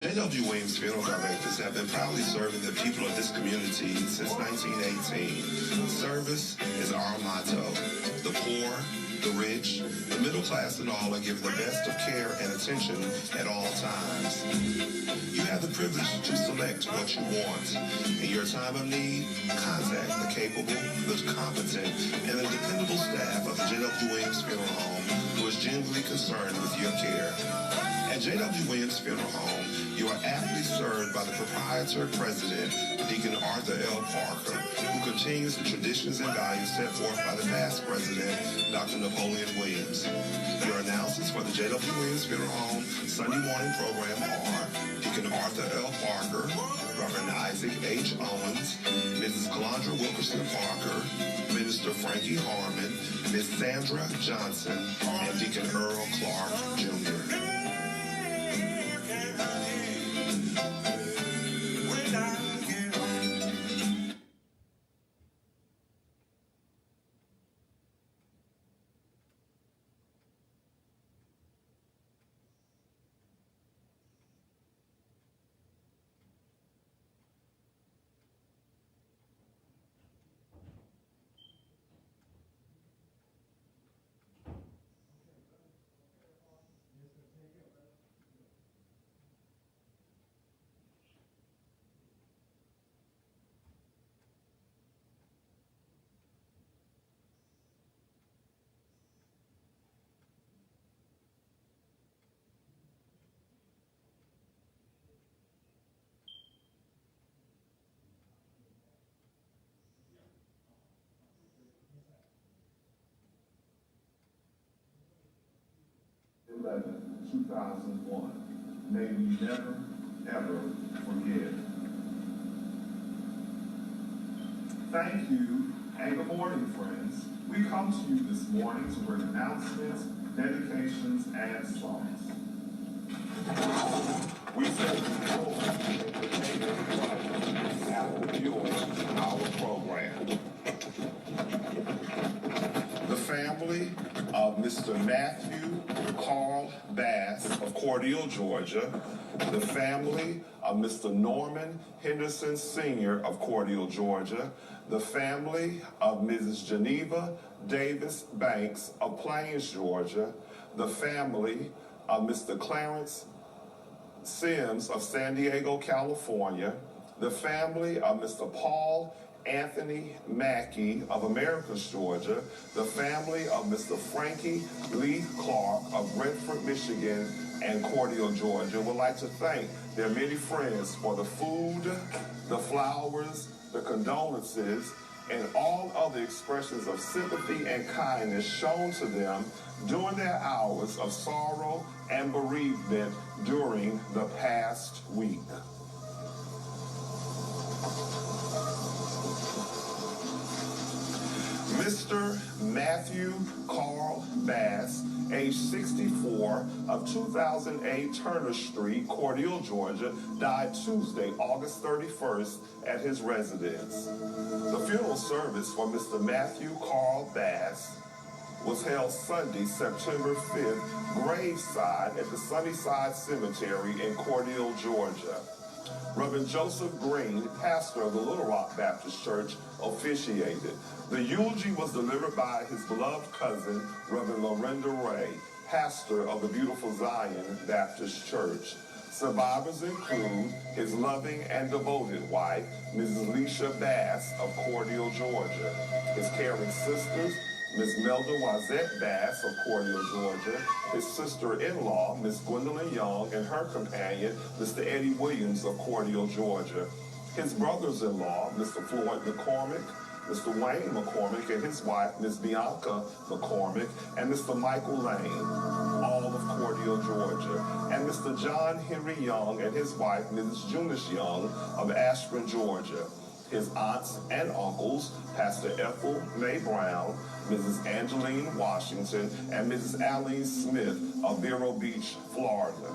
J.W. Williams Funeral Directors have been proudly serving the people of this community since 1918. Service is our motto. The poor, the rich, the middle class and all are given the best of care and attention at all times. You have the privilege to select what you want. In your time of need, contact the capable, the competent, and the dependable staff of the J.W. Williams Funeral Home who is genuinely concerned with your care. At J.W. Williams Funeral Home, you are aptly served by the proprietor president, Deacon Arthur L. Parker, who continues the traditions and values set forth by the past president, Dr. Napoleon Williams. Your announcers for the J.W. Williams Funeral Home Sunday morning program are Deacon Arthur L. Parker, Reverend Isaac H. Owens, Mrs. Calandra Wilkerson Parker, Minister Frankie Harmon, Ms. Sandra Johnson, and Deacon Earl Clark, Jr. (11) 2001. May we never, ever forget. Thank you, and good morning, friends. We come to you this morning to bring announcements, dedications, and songs. We thank you for viewing our program. The family of Mr. Matthew Carl Bass of Cordele, Georgia, the family of Mr. Norman Henderson Sr. of Cordele, Georgia, the family of Mrs. Geneva Davis Banks of Plains, Georgia, the family of Mr. Clarence Sims of San Diego, California, the family of Mr. Paul Anthony Mackey of Americus, Georgia, the family of Mr. Frankie Lee Clark of Brentford, Michigan, and Cordele, Georgia would like to thank their many friends for the food, the flowers, the condolences, and all other expressions of sympathy and kindness shown to them during their hours of sorrow and bereavement during the past week. Mr. Matthew Carl Bass, age 64, of 2008 Turner Street, Cordele, Georgia, died Tuesday, August 31st at his residence. The funeral service for Mr. Matthew Carl Bass was held Sunday, September 5th, graveside at the Sunnyside Cemetery in Cordele, Georgia. Reverend Joseph Green, pastor of the Little Rock Baptist Church, officiated. The eulogy was delivered by his beloved cousin, Reverend Lorinda Ray, pastor of the Beautiful Zion Baptist Church. Survivors include his loving and devoted wife, Mrs. Leisha Bass of Cordele, Georgia, his caring sisters, Ms. Melda Wazette Bass of Cordele, Georgia, his sister-in-law, Ms. Gwendolyn Young, and her companion, Mr. Eddie Williams of Cordele, Georgia, his brothers-in-law, Mr. Floyd McCormick, Mr. Wayne McCormick and his wife, Ms. Bianca McCormick, and Mr. Michael Lane, all of Cordele, Georgia, and Mr. John Henry Young and his wife, Mrs. Junice Young of Ashburn, Georgia, his aunts and uncles, Pastor Ethel Mae Brown, Mrs. Angeline Washington, and Mrs. Aline Smith of Vero Beach, Florida,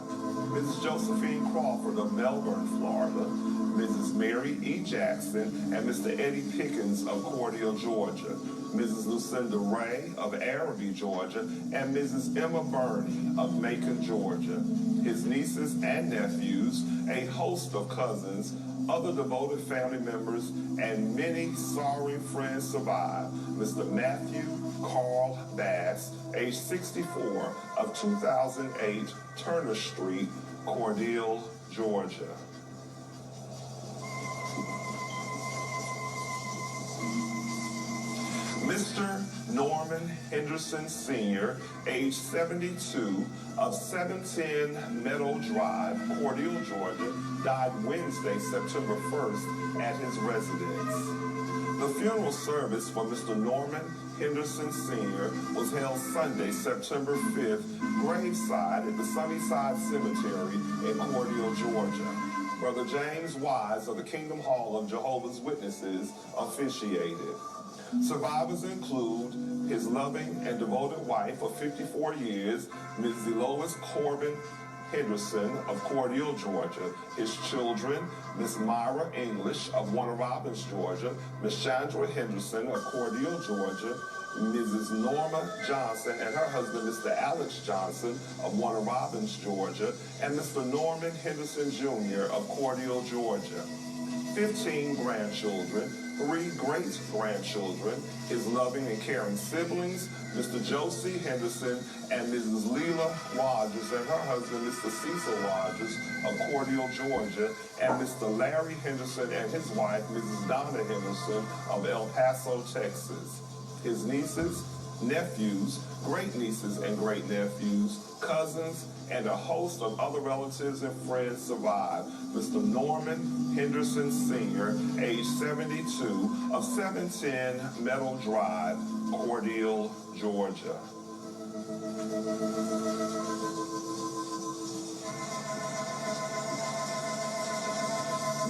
Mrs. Josephine Crawford of Melbourne, Florida, Mrs. Mary E. Jackson, and Mr. Eddie Pickens of Cordele, Georgia, Mrs. Lucinda Ray of Araby, Georgia, and Mrs. Emma Burney of Macon, Georgia. his nieces and nephews, a host of cousins, other devoted family members, and many sorry friends survive. Mr. Matthew Carl Bass, age 64, of 2008 Turner Street, Cordele, Georgia. Mr. Norman Henderson Sr., age 72, of 710 Meadow Drive, Cordele, Georgia, died Wednesday, September 1st at his residence. The funeral service for Mr. Norman Henderson Sr. was held Sunday, September 5th, graveside at the Sunnyside Cemetery in Cordele, Georgia. Brother James Wise of the Kingdom Hall of Jehovah's Witnesses officiated. Survivors include his loving and devoted wife of 54 years, Ms. Zelois Corbin Henderson of Cordele, Georgia, his children, Ms. Myra English of Warner Robins, Georgia, Ms. Chandra Henderson of Cordele, Georgia, Mrs. Norma Johnson and her husband, Mr. Alex Johnson of Warner Robins, Georgia, and Mr. Norman Henderson Jr. of Cordele, Georgia. 15 grandchildren, 3 great-grandchildren, his loving and caring siblings, Mr. Josie Henderson and Mrs. Leela Rogers and her husband, Mr. Cecil Rogers of Cordele, Georgia, and Mr. Larry Henderson and his wife, Mrs. Donna Henderson of El Paso, Texas. His nieces, nephews, great-nieces and great-nephews, cousins, and a host of other relatives and friends survive. Mr. Norman Henderson Sr., age 72, of 710 Meadow Drive, Cordele, Georgia.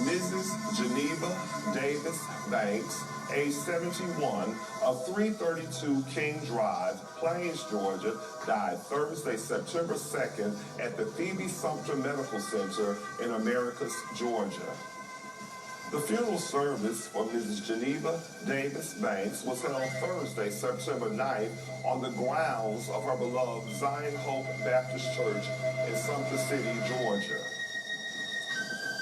Mrs. Geneva Davis Banks, age 71, of 332 King Drive, Plains, Georgia, died Thursday, September 2nd at the Phoebe Sumter Medical Center in Americus, Georgia. The funeral service for Mrs. Geneva Davis Banks was held Thursday, September 9th on the grounds of her beloved Zion Hope Baptist Church in Sumter City, Georgia.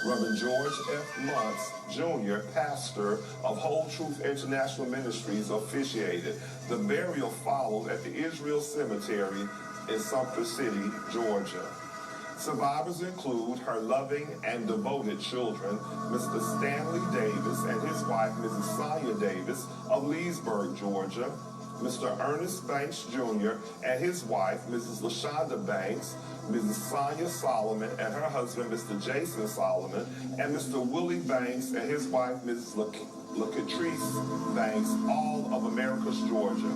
Reverend George F. Muntz, Jr., pastor of Whole Truth International Ministries, officiated. The burial followed at the Israel Cemetery in Sumter City, Georgia. Survivors include her loving and devoted children, Mr. Stanley Davis and his wife, Mrs. Sonia Davis of Leesburg, Georgia, Mr. Ernest Banks, Jr., and his wife, Mrs. LaShonda Banks, Mrs. Sonia Solomon and her husband, Mr. Jason Solomon, and Mr. Willie Banks and his wife, Mrs. LaCatrice Banks, all of Americus, Georgia.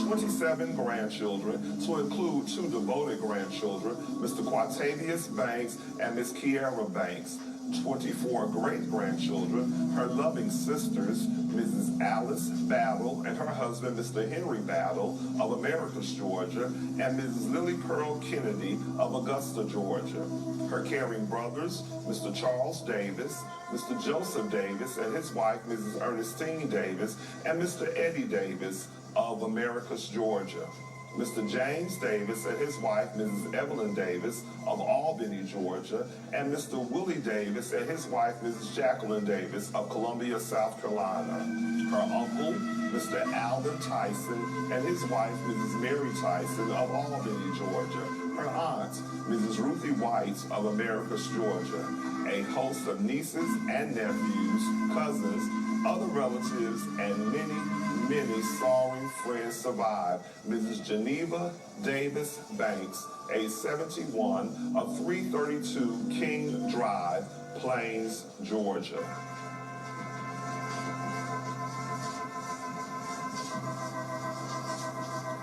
27 grandchildren, to include 2 devoted grandchildren, Mr. Quatavius Banks and Miss Kiara Banks. 24 great-grandchildren, her loving sisters, Mrs. Alice Battle and her husband, Mr. Henry Battle of Americus, Georgia, and Mrs. Lily Pearl Kennedy of Augusta, Georgia. Her caring brothers, Mr. Charles Davis, Mr. Joseph Davis and his wife, Mrs. Ernestine Davis, and Mr. Eddie Davis of Americus, Georgia. Mr. James Davis and his wife, Mrs. Evelyn Davis of Albany, Georgia, and Mr. Willie Davis and his wife, Mrs. Jacqueline Davis of Columbia, South Carolina. Her uncle, Mr. Alvin Tyson, and his wife, Mrs. Mary Tyson of Albany, Georgia. Her aunt, Mrs. Ruthie White of Americus, Georgia. A host of nieces and nephews, cousins, other relatives, and many sorry friends survive. Mrs. Geneva Davis Banks, age 71, of 332 King Drive, Plains, Georgia.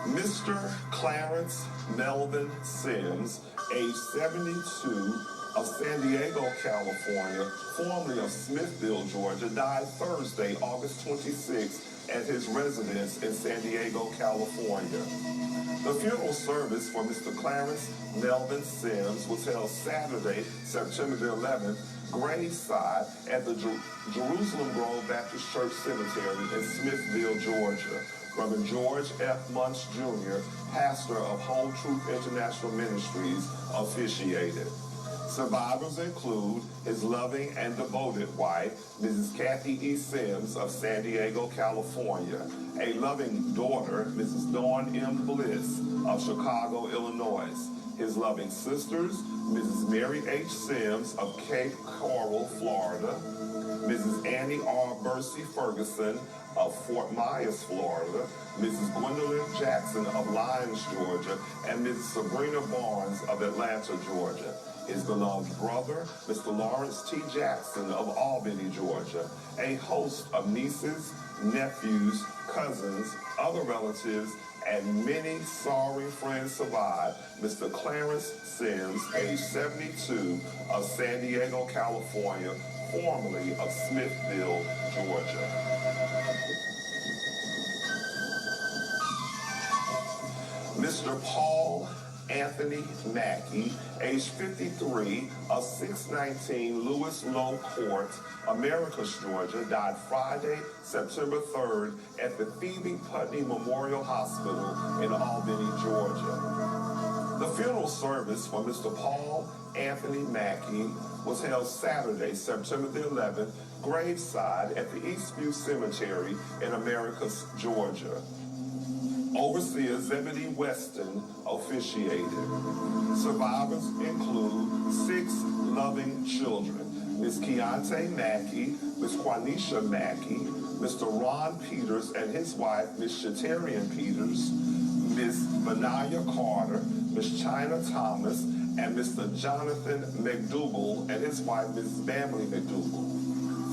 Mr. Clarence Melvin Sims, age 72, of San Diego, California, formerly of Smithville, Georgia, died Thursday, August 26th, at his residence in San Diego, California. The funeral service for Mr. Clarence Melvin Sims was held Saturday, September the 11th, graveside at the Jerusalem Grove Baptist Church Cemetery in Smithville, Georgia. Reverend George F. Munch Jr., pastor of Whole Truth International Ministries, officiated. Survivors include his loving and devoted wife, Mrs. Kathy E. Sims of San Diego, California, a loving daughter, Mrs. Dawn M. Bliss of Chicago, Illinois, his loving sisters, Mrs. Mary H. Sims of Cape Coral, Florida, Mrs. Annie R. Bursey Ferguson of Fort Myers, Florida, Mrs. Gwendolyn Jackson of Lyons, Georgia, and Mrs. Sabrina Barnes of Atlanta, Georgia. His beloved brother, Mr. Lawrence T. Jackson of Albany, Georgia, a host of nieces, nephews, cousins, other relatives, and many sorry friends survive, Mr. Clarence Sims, age 72, of San Diego, California, formerly of Smithville, Georgia. Mr. Paul Anthony Mackey, age 53, of 619 Lewis Lowe Court, Americus, Georgia, died Friday, September 3rd at the Phoebe Putney Memorial Hospital in Albany, Georgia. The funeral service for Mr. Paul Anthony Mackey was held Saturday, September the 11th, graveside at the Eastview Cemetery in Americus, Georgia. Overseer Zebedee Weston officiated. Survivors include 6 loving children: Miss Keontae Mackey, Miss Quanisha Mackey, Mr. Ron Peters and his wife, Miss Shatarian Peters, Miss Benaya Carter, Miss China Thomas, and Mr. Jonathan McDougal and his wife, Mrs. Bamley McDougal.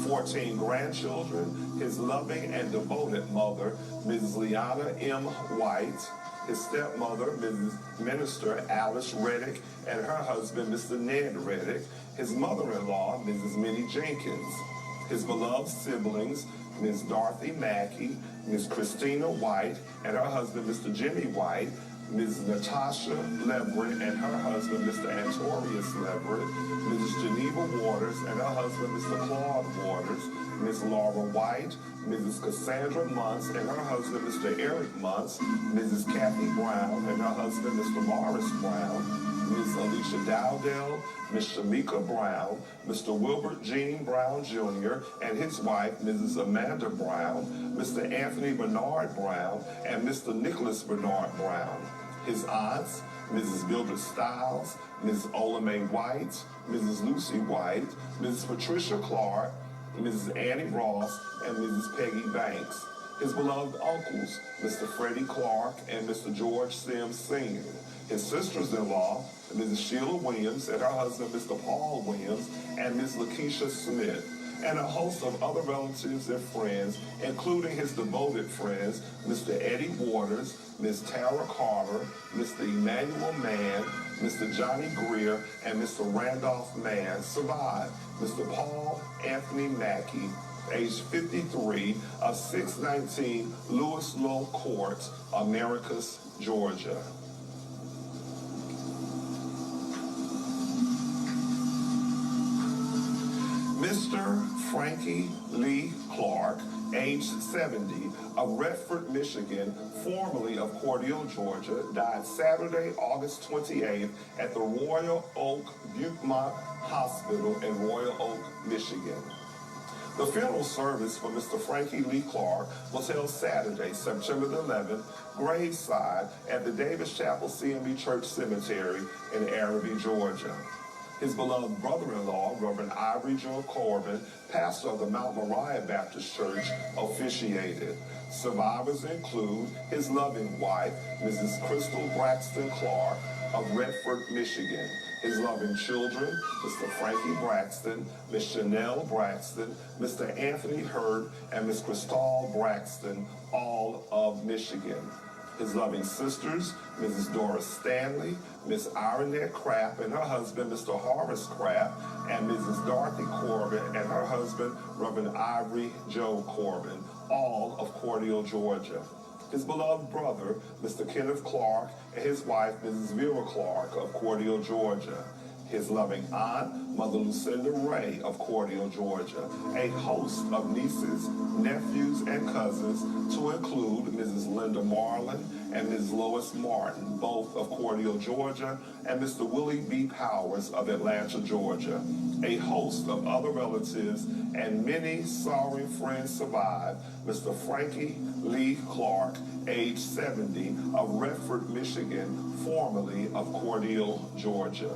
14 grandchildren, his loving and devoted mother, Mrs. Liana M. White, his stepmother, Mrs. Minister Alice Reddick, and her husband, Mr. Ned Reddick, his mother-in-law, Mrs. Minnie Jenkins, his beloved siblings, Ms. Dorothy Mackey, Ms. Christina White, and her husband, Mr. Jimmy White, Ms. Natasha Leverett and her husband, Mr. Antorius Leverett, Mrs. Geneva Waters and her husband, Mr. Claude Waters, Ms. Laura White, Mrs. Cassandra Muntz and her husband, Mr. Eric Muntz, Mrs. Kathy Brown and her husband, Mr. Morris Brown, Ms. Alicia Dowdell, Ms. Shamika Brown, Mr. Wilbert Jean Brown Jr. and his wife, Mrs. Amanda Brown, Mr. Anthony Bernard Brown, and Mr. Nicholas Bernard Brown. His aunts, Mrs. Mildred Stiles, Mrs. Ola Mae White, Mrs. Lucy White, Mrs. Patricia Clark, Mrs. Annie Ross, and Mrs. Peggy Banks. His beloved uncles, Mr. Freddie Clark and Mr. George Sims Sr. His sisters-in-law, Mrs. Sheila Williams and her husband, Mr. Paul Williams, and Ms. Lakeisha Smith, and a host of other relatives and friends, including his devoted friends, Mr. Eddie Waters, Ms. Tara Carter, Mr. Emmanuel Mann, Mr. Johnny Greer, and Mr. Randolph Mann survived. Mr. Paul Anthony Mackey, age 53, of 619 Lewis Lowe Court, Americus, Georgia. Mr. Frankie Lee Clark, age 70, of Redford, Michigan, formerly of Cordele, Georgia, died Saturday, August 28th at the Royal Oak Butte-Mont Hospital in Royal Oak, Michigan. The funeral service for Mr. Frankie Lee Clark was held Saturday, September the 11th, graveside at the Davis Chapel CME Church Cemetery in Araby, Georgia. His beloved brother-in-law, Reverend Ivory Joe Corbin, pastor of the Mount Moriah Baptist Church, officiated. Survivors include his loving wife, Mrs. Crystal Braxton Clark of Redford, Michigan, his loving children, Mr. Frankie Braxton, Miss Chanel Braxton, Mr. Anthony Hurd, and Miss Crystal Braxton, all of Michigan. His loving sisters, Mrs. Doris Stanley, Miss Ironette Craft and her husband, Mr. Horace Craft, and Mrs. Dorothy Corbin and her husband, Reverend Ivory Joe Corbin, all of Cordele, Georgia. His beloved brother, Mr. Kenneth Clark, and his wife, Mrs. Vera Clark of Cordele, Georgia. his loving aunt, Mother Lucinda Ray of Cordial, Georgia, a host of nieces, nephews, and cousins to include Mrs. Linda Marlin and Ms. Lois Martin, both of Cordial, Georgia, and Mr. Willie B. Powers of Atlanta, Georgia. A host of other relatives and many sorrowing friends survive Mr. Frankie Lee Clark, age 70, of Redford, Michigan, formerly of Cordial, Georgia.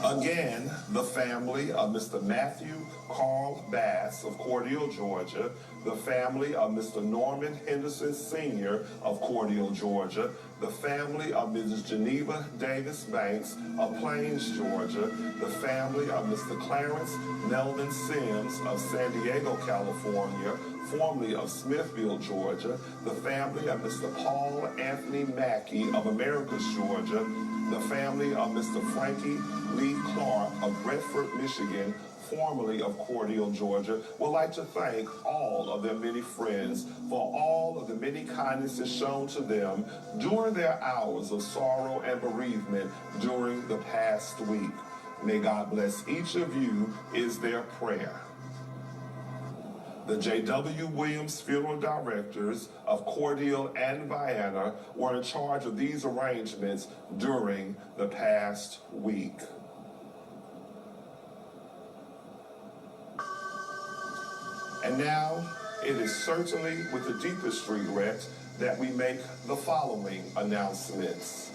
Again, the family of Mr. Matthew Carl Bass of Cordial, Georgia, the family of Mr. Norman Henderson Sr. of Cordial, Georgia, the family of Mrs. Geneva Davis Banks of Plains, Georgia, the family of Mr. Clarence Melvin Sims of San Diego, California, formerly of Smithville, Georgia, the family of Mr. Paul Anthony Mackey of Americus, Georgia, the family of Mr. Frankie Lee Clark of Redford, Michigan, formerly of Cordial, Georgia, would like to thank all of their many friends for all of the many kindnesses shown to them during their hours of sorrow and bereavement during the past week. May God bless each of you is their prayer. The J.W. Williams Funeral Directors of Cordial and Vienna were in charge of these arrangements during the past week. And now, it is certainly with the deepest regret that we make the following announcements.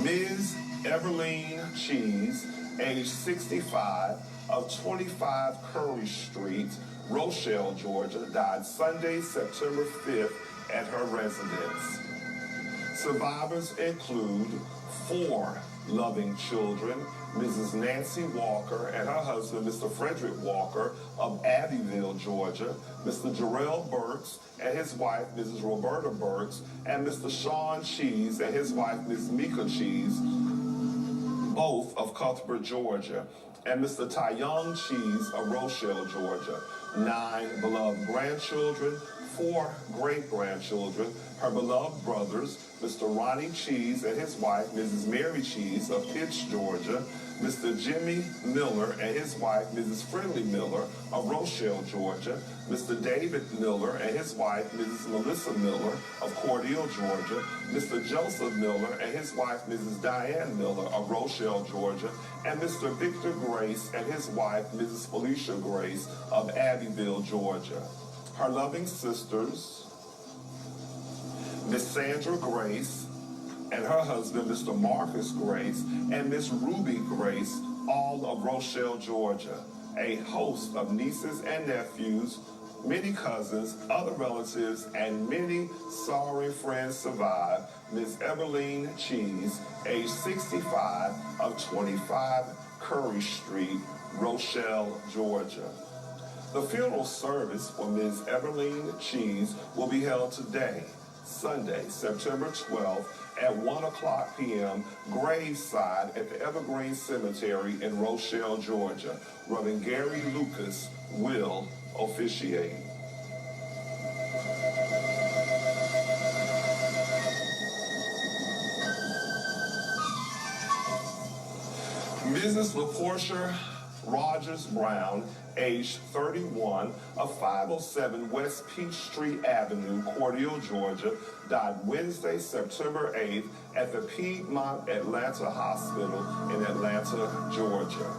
Ms. Everline Cheese, age 65, of 25 Curry Street, Rochelle, Georgia, died Sunday, September 5th at her residence. Survivors include 4 loving children, Mrs. Nancy Walker and her husband, Mr. Frederick Walker of Abbeville, Georgia, Mr. Jarrell Burks and his wife, Mrs. Roberta Burks, and Mr. Sean Cheese and his wife, Ms. Mika Cheese, both of Cuthbert, Georgia, and Mr. Tyung Cheese of Rochelle, Georgia. 9 beloved grandchildren, 4 great-grandchildren, her beloved brothers, Mr. Ronnie Cheese and his wife, Mrs. Mary Cheese of Pitch, Georgia, Mr. Jimmy Miller and his wife, Mrs. Friendly Miller of Rochelle, Georgia, Mr. David Miller and his wife, Mrs. Melissa Miller of Cordial, Georgia, Mr. Joseph Miller and his wife, Mrs. Diane Miller of Rochelle, Georgia, and Mr. Victor Grace and his wife, Mrs. Felicia Grace of Abbeville, Georgia. Her loving sisters, Miss Sandra Grace and her husband, Mr. Marcus Grace, and Miss Ruby Grace, all of Rochelle, Georgia. A host of nieces and nephews, many cousins, other relatives, and many sorry friends survive Miss Everline Cheese, age 65, of 25 Curry Street, Rochelle, Georgia. The funeral service for Ms. Everline Cheese will be held today, Sunday, September 12th at 1:00 p.m. graveside at the Evergreen Cemetery in Rochelle, Georgia. Reverend Gary Lucas will officiate. Mrs. LaPortia Rogers Brown, age 31, of 507 West Peachtree Avenue, Cordial, Georgia, died Wednesday, September 8th at the Piedmont Atlanta Hospital in Atlanta, Georgia.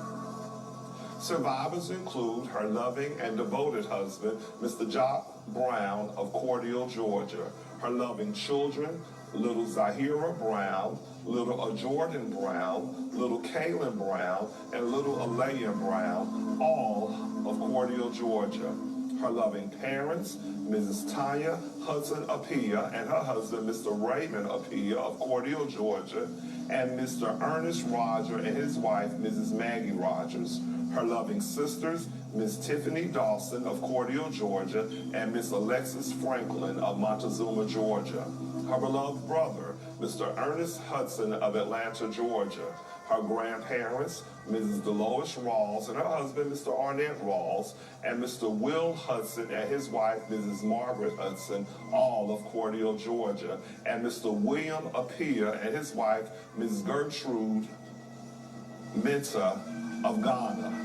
Survivors include her loving and devoted husband, Mr. Jock Brown of Cordial, Georgia, her loving children, little Zahira Brown, little Jordan Brown, little Kaylin Brown, and little Alea Brown, all of Cordial, Georgia. Her loving parents, Mrs. Tanya Hudson Apia and her husband, Mr. Raymond Apia of Cordial, Georgia, and Mr. Ernest Roger and his wife, Mrs. Maggie Rogers. Her loving sisters, Miss Tiffany Dawson of Cordial, Georgia, and Miss Alexis Franklin of Montezuma, Georgia. Her beloved brother, Mr. Ernest Hudson of Atlanta, Georgia. her grandparents, Mrs. Dolores Rawls and her husband, Mr. Arnett Rawls, and Mr. Will Hudson and his wife, Mrs. Margaret Hudson, all of Cordial, Georgia, and Mr. William Appiah and his wife, Mrs. Gertrude Menta of Ghana.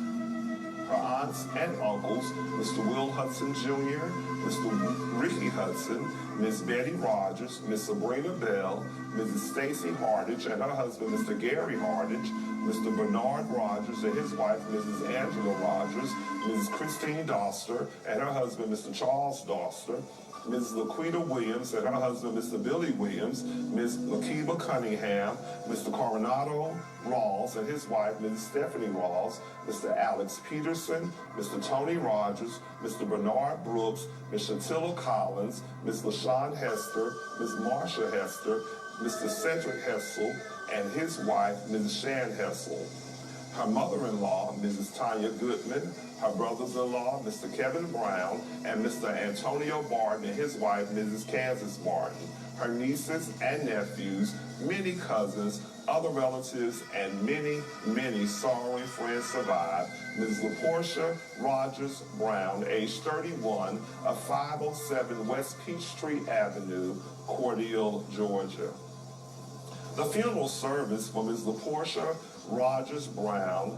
Her aunts and uncles, Mr. Will Hudson Jr., Mr. Ricky Hudson, Miss Betty Rogers, Miss Sabrina Bell, Mrs. Stacy Hardage and her husband, Mr. Gary Hardage, Mr. Bernard Rogers and his wife, Mrs. Angela Rogers, Mrs. Christine Doster and her husband, Mr. Charles Doster, Ms. Laquita Williams and her husband, Mr. Billy Williams, Ms. Lakiba Cunningham, Mr. Coronado Rawls and his wife, Mrs. Stephanie Rawls, Mr. Alex Peterson, Mr. Tony Rogers, Mr. Bernard Brooks, Ms. Shatilla Collins, Ms. LaShawn Hester, Ms. Marsha Hester, Mr. Cedric Hessel and his wife, Mrs. Shan Hessel. Her mother-in-law, Mrs. Tanya Goodman, her brothers-in-law, Mr. Kevin Brown, and Mr. Antonio Barton and his wife, Mrs. Kansas Barton, her nieces and nephews, many cousins, other relatives, and many, many sorrowing friends survive. Ms. LaPortia Rogers Brown, age 31, of 507 West Peachtree Avenue, Cordial, Georgia. The funeral service for Ms. LaPortia Rogers Brown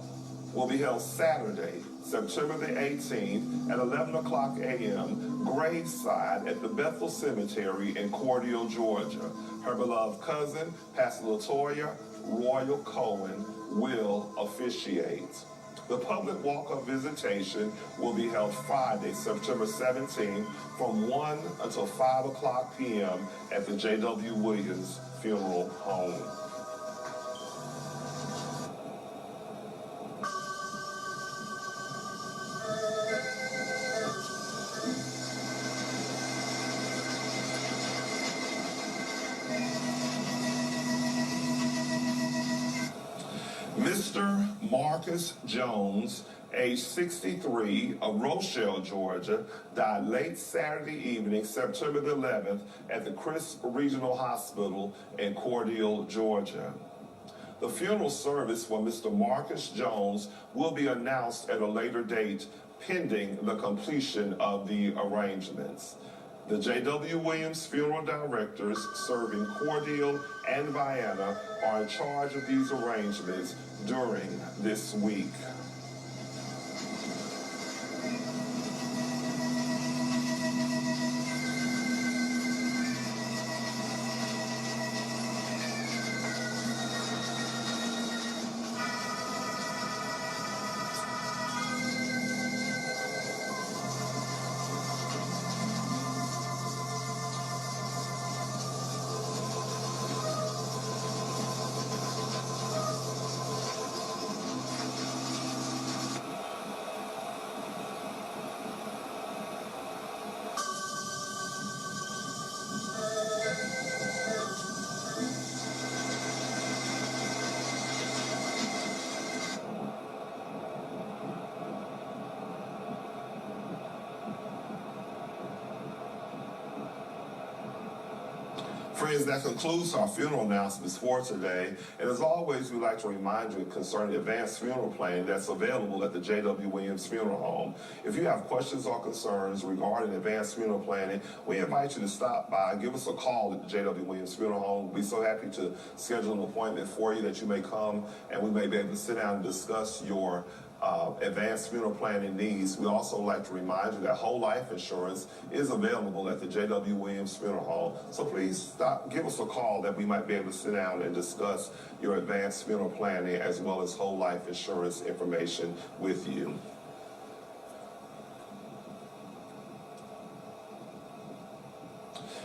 will be held Saturday, September the 18th at 11 o'clock a.m. graveside at the Bethel Cemetery in Cordial, Georgia. Her beloved cousin, Pastor LaToya Royal Cohen, will officiate. The public walk-up visitation will be held Friday, September 17th from 1 until 5 o'clock p.m. at the J.W. Williams Funeral Home. Mr. Marcus Jones, age 63, of Rochelle, Georgia, died late Saturday evening, September the 11th, at the Crisp Regional Hospital in Cordial, Georgia. The funeral service for Mr. Marcus Jones will be announced at a later date, pending the completion of the arrangements. The J.W. Williams funeral directors serving Cordial and Vienna are in charge of these arrangements during this week. Friends, that concludes our funeral announcements for today. And as always, we'd like to remind you concerning the advanced funeral planning that's available at the J.W. Williams Funeral Home. If you have questions or concerns regarding advanced funeral planning, we invite you to stop by, give us a call at the J.W. Williams Funeral Home. We'll be so happy to schedule an appointment for you that you may come and we may be able to sit down and discuss your advanced funeral planning needs. We also like to remind you that whole life insurance is available at the J.W. Williams Funeral Home. So please stop, give us a call that we might be able to sit down and discuss your advanced funeral planning as well as whole life insurance information with you.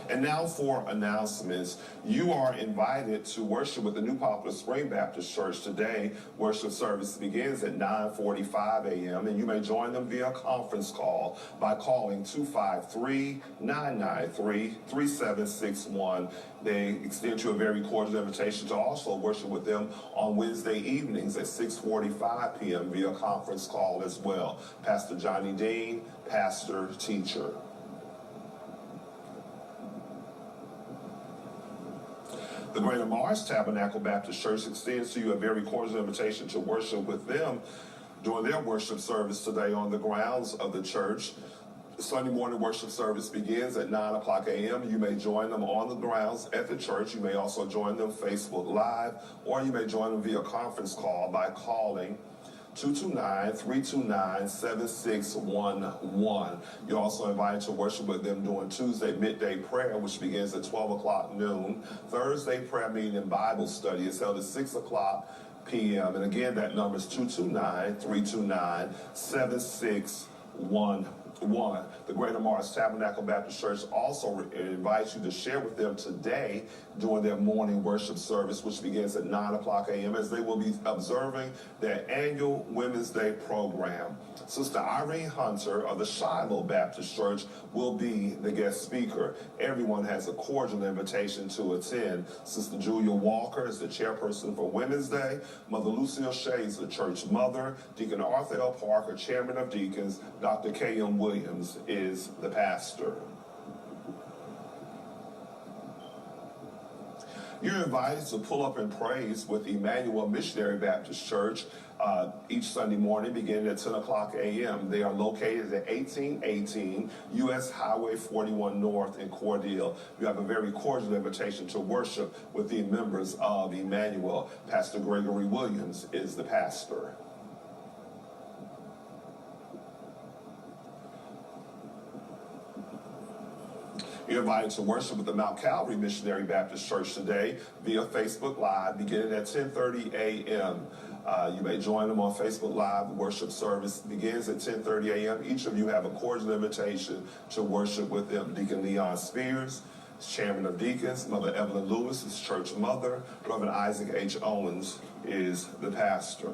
And now for announcements. You are invited to worship with the New Poplar Spring Baptist Church today. Worship service begins at 9:45 a.m. and you may join them via conference call by calling 253-993-3761. They extend you a very cordial invitation to also worship with them on Wednesday evenings at 6:45 p.m. via conference call as well. Pastor Johnny Dean, pastor, teacher. The Greater Mars Tabernacle Baptist Church extends to you a very cordial invitation to worship with them during their worship service today on the grounds of the church. Sunday morning worship service begins at 9 o'clock a.m. You may join them on the grounds at the church. You may also join them Facebook Live, or you may join them via conference call by calling 229-329-7611. You're also invited to worship with them during Tuesday midday prayer, which begins at 12 o'clock noon. Thursday prayer meeting and Bible study is held at 6 o'clock p.m. And again, that number is 229-329-7611. The Greater Mars Tabernacle Baptist Church also invites you to share with them today during their morning worship service, which begins at 9 o'clock a.m., as they will be observing their annual Women's Day program. Sister Irene Hunter of the Shiloh Baptist Church will be the guest speaker. Everyone has a cordial invitation to attend. Sister Julia Walker is the chairperson for Women's Day. Mother Lucille Shea is the church mother. Deacon Arthur L. Parker, chairman of deacons. Dr. K.M. Williams is the pastor. You're invited to pull up and praise with Emmanuel Missionary Baptist Church each Sunday morning beginning at 10 o'clock a.m. They are located at 1818 U.S. Highway 41 North in Cordele. You have a very cordial invitation to worship with the members of Emmanuel. Pastor Gregory Williams is the pastor. You're invited to worship with the Mount Calvary Missionary Baptist Church today via Facebook Live beginning at 10:30 a.m. You may join them on Facebook Live. The worship service begins at 10:30 a.m. Each of you have a cordial invitation to worship with them. Deacon Leon Spears is chairman of deacons. Mother Evelyn Lewis is church mother. Reverend Isaac H. Owens is the pastor.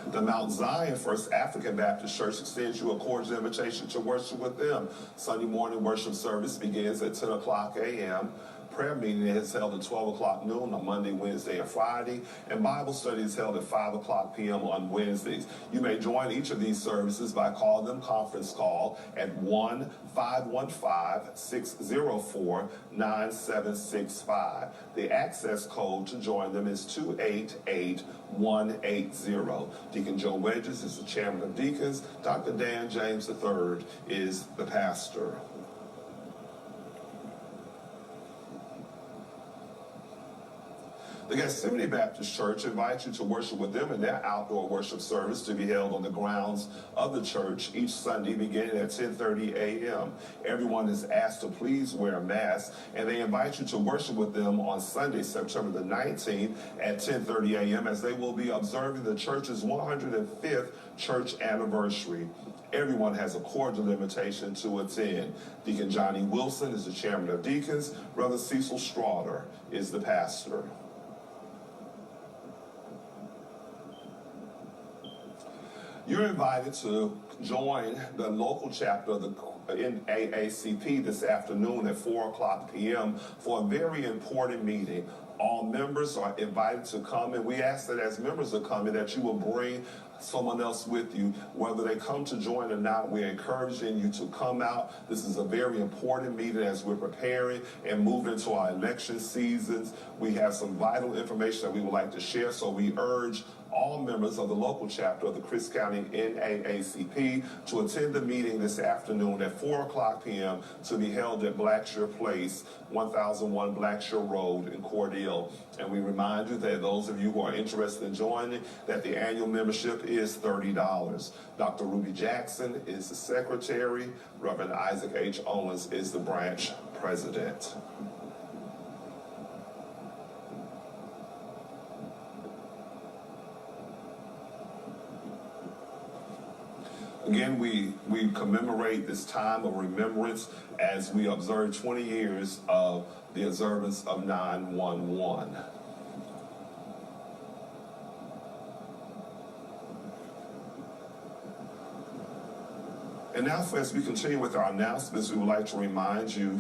The Mount Zion First African Baptist Church extends you a cordial invitation to worship with them. Sunday morning worship service begins at 10 o'clock a.m. Prayer meeting is held at 12 o'clock noon on Monday, Wednesday, and Friday, and Bible study is held at 5 o'clock p.m. on Wednesdays. You may join each of these services by calling them conference call at 1-515-604-9765. The access code to join them is 288180. Deacon Joe Wedges is the chairman of deacons. Dr. Dan James III is the pastor. The Gethsemane Baptist Church invites you to worship with them in their outdoor worship service to be held on the grounds of the church each Sunday beginning at 10:30 a.m. Everyone is asked to please wear a mask, and they invite you to worship with them on Sunday, September the 19th at 10:30 a.m. as they will be observing the church's 105th church anniversary. Everyone has a cordial invitation to attend. Deacon Johnny Wilson is the chairman of deacons. Brother Cecil Straughter is the pastor. You're invited to join the local chapter of the NAACP this afternoon at 4 o'clock p.m. for a very important meeting. All members are invited to come, and we ask that as members are coming that you will bring someone else with you. Whether they come to join or not, we're encouraging you to come out. This is a very important meeting as we're preparing and moving into our election seasons. We have some vital information that we would like to share, so we urge all members of the local chapter of the Christ County NAACP to attend the meeting this afternoon at 4 o'clock p.m. to be held at Blackshear Place, 1001 Blackshear Road in Cordele. And we remind you that those of you who are interested in joining, that the annual membership is $30. Dr. Ruby Jackson is the secretary. Reverend Isaac H. Owens is the branch president. Again, we commemorate this time of remembrance as we observe 20 years of the observance of 9/11. And now, as we continue with our announcements, we would like to remind you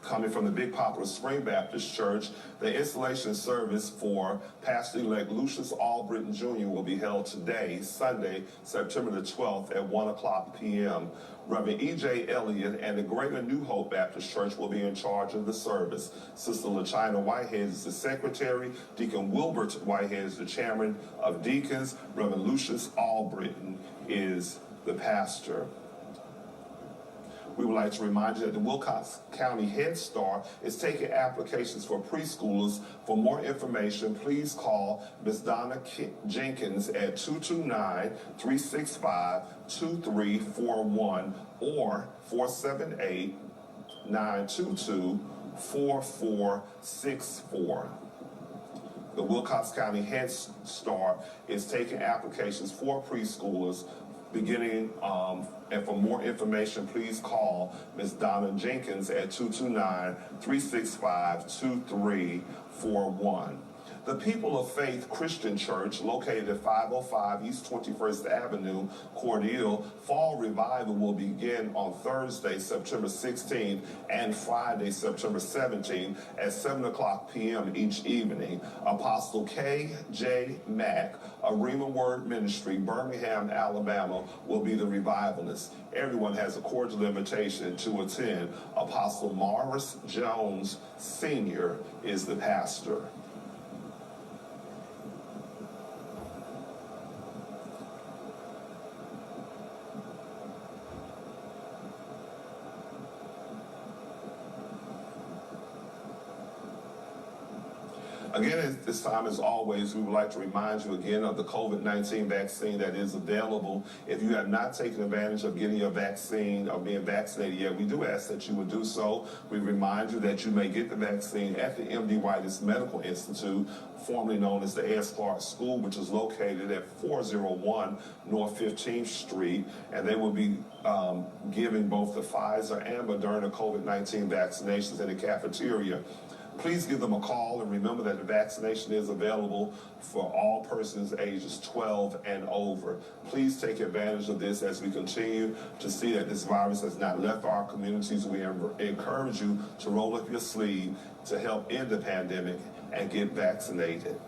Coming from the Big Poplar Spring Baptist Church, the installation service for Pastor-elect Lucius Albritton Jr. will be held today, Sunday, September the 12th at 1 o'clock p.m. Reverend E.J. Elliott and the Greater New Hope Baptist Church will be in charge of the service. Sister LaChina Whitehead is the secretary. Deacon Wilbert Whitehead is the chairman of deacons. Reverend Lucius Albritton is the pastor. We would like to remind you that the Wilcox County Head Start is taking applications for preschoolers. For more information, please call Ms. Donna Jenkins at 229-365-2341 or 478-922-4464. The Wilcox County Head Start is taking applications for preschoolers beginning, and for more information, please call Ms. Donna Jenkins at 229-365-2341. The People of Faith Christian Church, located at 505 East 21st Avenue, Cordele, Fall Revival will begin on Thursday, September 16th and Friday, September 17th at 7 o'clock p.m. each evening. Apostle K.J. Mack, Arima Word Ministry, Birmingham, Alabama, will be the revivalist. Everyone has a cordial invitation to attend. Apostle Morris Jones Sr. is the pastor. Again, at this time, as always, we would like to remind you again of the COVID-19 vaccine that is available. If you have not taken advantage of getting your vaccine or being vaccinated yet, we do ask that you would do so. We remind you that you may get the vaccine at the M.D. Whitus Medical Institute, formerly known as the A.S. Clark School, which is located at 401 North 15th Street, and they will be giving both the Pfizer and Moderna COVID-19 vaccinations in the cafeteria. Please give them a call, and remember that the vaccination is available for all persons ages 12 and over. Please take advantage of this as we continue to see that this virus has not left our communities. We encourage you to roll up your sleeve to help end the pandemic and get vaccinated.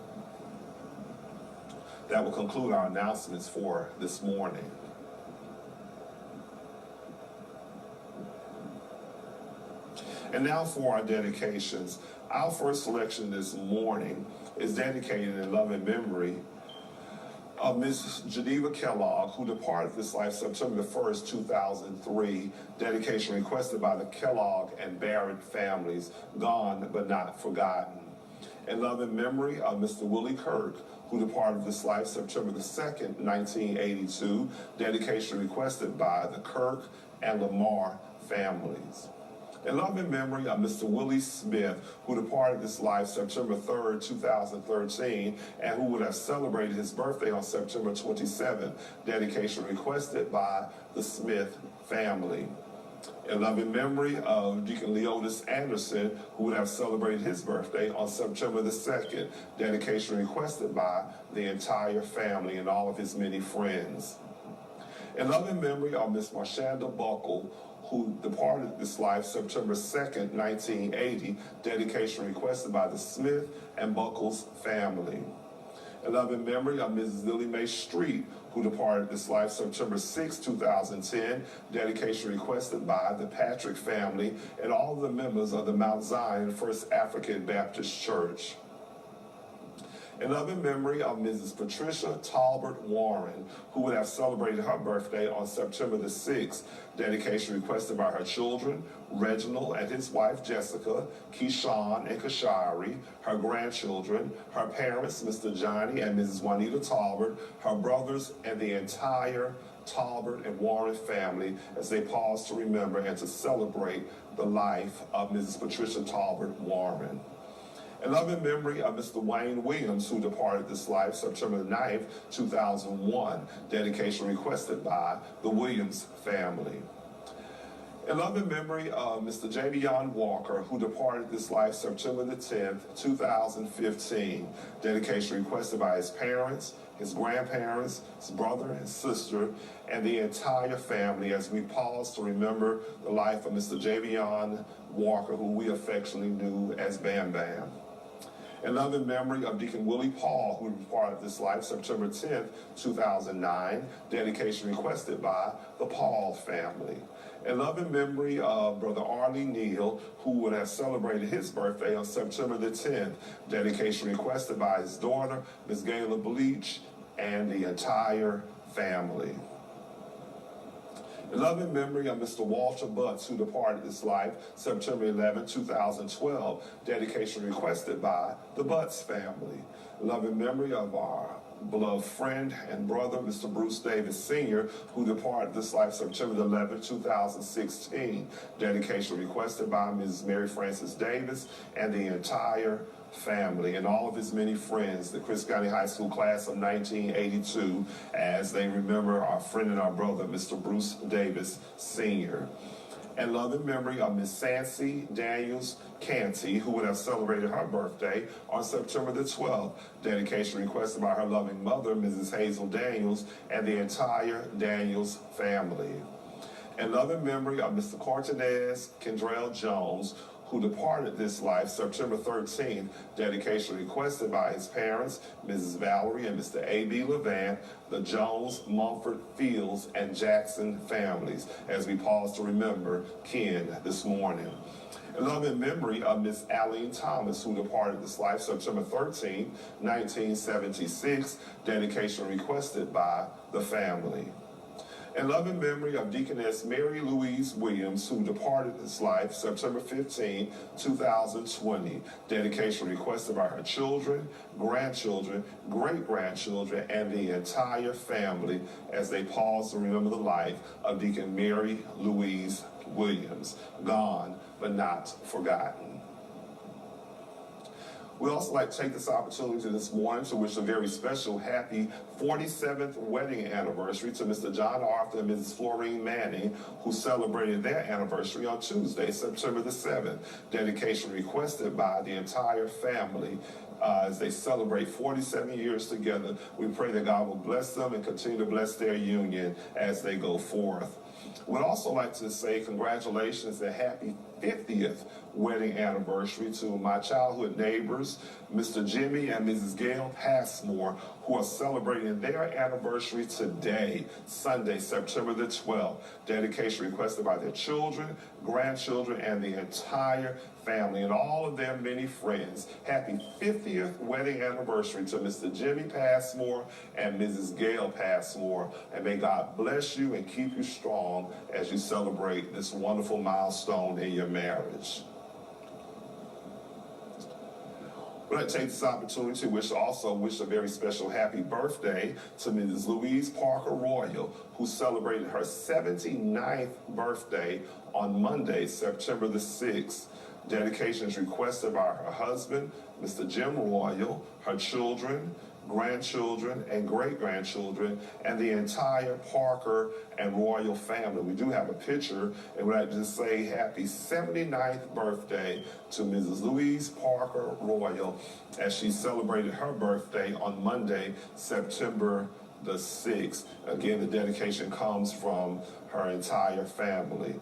That will conclude our announcements for this morning. And now for our dedications. Our first selection this morning is dedicated in love and memory of Ms. Geneva Kellogg, who departed this life September 1st, 2003. Dedication requested by the Kellogg and Barrett families, gone but not forgotten. In love and memory of Mr. Willie Kirk, who departed this life September 2nd, 1982. Dedication requested by the Kirk and Lamar families. In love and memory of Mr. Willie Smith, who departed this life September 3rd, 2013, and who would have celebrated his birthday on September 27th. Dedication requested by the Smith family. In love and memory of Deacon Leotis Anderson, who would have celebrated his birthday on September the 2nd. Dedication requested by the entire family and all of his many friends. In love and memory of Miss Marshanda Buckle, who departed this life September 2nd, 1980, dedication requested by the Smith and Buckles family. In love and memory of Mrs. Lily Mae Street, who departed this life September 6, 2010, dedication requested by the Patrick family and all of the members of the Mount Zion First African Baptist Church. In love and memory of Mrs. Patricia Talbert Warren, who would have celebrated her birthday on September the 6th. Dedication requested by her children, Reginald and his wife Jessica, Keyshawn and Kashari, her grandchildren, her parents, Mr. Johnny and Mrs. Juanita Talbert, her brothers, and the entire Talbert and Warren family as they pause to remember and to celebrate the life of Mrs. Patricia Talbert Warren. In love and memory of Mr. Wayne Williams, who departed this life September 9th, 2001. Dedication requested by the Williams family. In love and memory of Mr. Javion Walker, who departed this life September the 10th, 2015. Dedication requested by his parents, his grandparents, his brother, his sister, and the entire family as we pause to remember the life of Mr. Javion Walker, who we affectionately knew as Bam Bam. In loving memory of Deacon Willie Paul, who departed this life September 10th, 2009, dedication requested by the Paul family. In loving memory of Brother Arlie Neal, who would have celebrated his birthday on September the 10th, dedication requested by his daughter, Ms. Gayla Bleach, and the entire family. In loving memory of Mr. Walter Butts, who departed this life September 11, 2012, dedication requested by the Butts family. In loving memory of our beloved friend and brother, Mr. Bruce Davis Sr., who departed this life September 11, 2016, dedication requested by Mrs. Mary Frances Davis and the entire family and all of his many friends, the Chris County High School class of 1982, as they remember our friend and our brother, Mr. Bruce Davis Sr. And love and memory of Miss Sancy Daniels Canty, who would have celebrated her birthday on September the 12th. Dedication requested by her loving mother, Mrs. Hazel Daniels, and the entire Daniels family. And love and memory of Mr. Cortinez Kendrell Jones, who departed this life September 13th, dedication requested by his parents, Mrs. Valerie and Mr. A.B. Levant, the Jones, Mumford, Fields, and Jackson families, as we pause to remember Ken this morning. In love and memory of Miss Aline Thomas, who departed this life September 13, 1976, dedication requested by the family. In love and memory of Deaconess Mary Louise Williams, who departed this life September 15, 2020. Dedication requested by her children, grandchildren, great-grandchildren, and the entire family as they pause to remember the life of Deacon Mary Louise Williams, gone but not forgotten. We'd also like to take this opportunity this morning to wish a very special happy 47th wedding anniversary to Mr. John Arthur and Mrs. Florine Manning, who celebrated their anniversary on Tuesday, September the 7th. Dedication requested by the entire family as they celebrate 47 years together. We pray that God will bless them and continue to bless their union as they go forth. We'd also like to say congratulations and happy 50th wedding anniversary to my childhood neighbors, Mr. Jimmy and Mrs. Gail Passmore, who are celebrating their anniversary today, Sunday, September the 12th. Dedication requested by their children, grandchildren, and the entire family and all of their many friends. Happy 50th wedding anniversary to Mr. Jimmy Passmore and Mrs. Gail Passmore. And may God bless you and keep you strong as you celebrate this wonderful milestone in your marriage. We'd like to take this opportunity to wish a very special happy birthday to Mrs. Louise Parker Royal, who celebrated her 79th birthday on Monday, September the 6th. Dedication is requested by her husband, Mr. Jim Royal, her children, grandchildren, and great-grandchildren, and the entire Parker and Royal family. We do have a picture, and we'd like to just say happy 79th birthday to Mrs. Louise Parker Royal as she celebrated her birthday on Monday, September the 6th. Again, the dedication comes from her entire family.